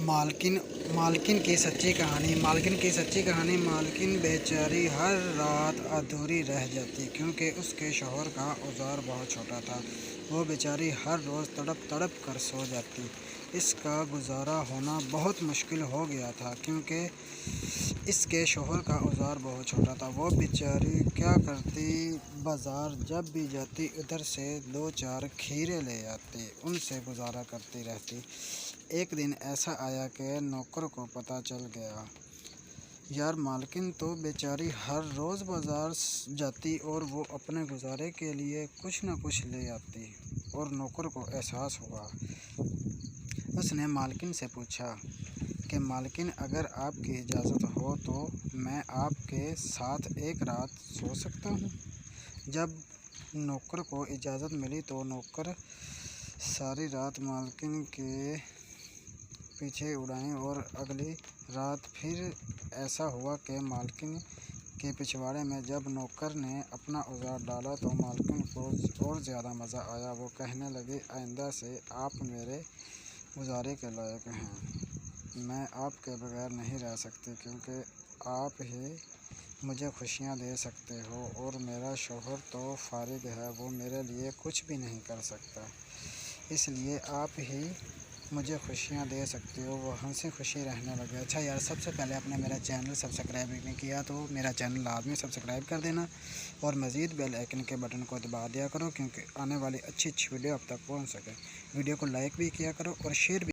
मालकिन मालकिन की सच्ची कहानी। मालकिन बेचारी हर रात अधूरी रह जाती क्योंकि उसके शौहर का औजार बहुत छोटा था। वो बेचारी हर रोज़ तड़प तड़प कर सो जाती। इसका गुजारा होना बहुत मुश्किल हो गया था क्योंकि इसके शौहर का औजार बहुत छोटा था। वो बेचारी क्या करती, बाज़ार जब भी जाती उधर से 2-4 खीरे ले आती, उनसे गुजारा करती रहती। एक दिन ऐसा आया कि नौकर को पता चल गया, यार मालकिन तो बेचारी हर रोज़ बाज़ार जाती और वो अपने गुजारे के लिए कुछ न कुछ ले आती। और नौकर को एहसास हुआ। उसने मालकिन से पूछा कि मालकिन, अगर आपकी इजाज़त हो तो मैं आपके साथ एक रात सो सकता हूँ। जब नौकर को इजाज़त मिली तो नौकर सारी रात मालकिन के पीछे उड़ाई और अगली रात फिर ऐसा हुआ कि मालकिन के पिछवाड़े में जब नौकर ने अपना औजार डाला तो मालकिन को और ज़्यादा मज़ा आया। वो कहने लगी, आइंदा से आप मेरे गुजारे के लायक हैं। मैं आपके बगैर नहीं रह सकती क्योंकि आप ही मुझे खुशियाँ दे सकते हो और मेरा शौहर तो फारिग है, वो मेरे लिए कुछ भी नहीं कर सकता, इसलिए आप ही मुझे खुशियाँ दे सकते हो। वो हंसी खुशी रहने लगे। अच्छा यार, सबसे पहले आपने मेरा चैनल सब्सक्राइब नहीं किया तो मेरा चैनल लाजमी सब्सक्राइब कर देना और मज़ीद बेल आइकन के बटन को दबा दिया करो क्योंकि आने वाली अच्छी अच्छी वीडियो आप तक पहुँच सके। वीडियो को लाइक भी किया करो और शेयर भी।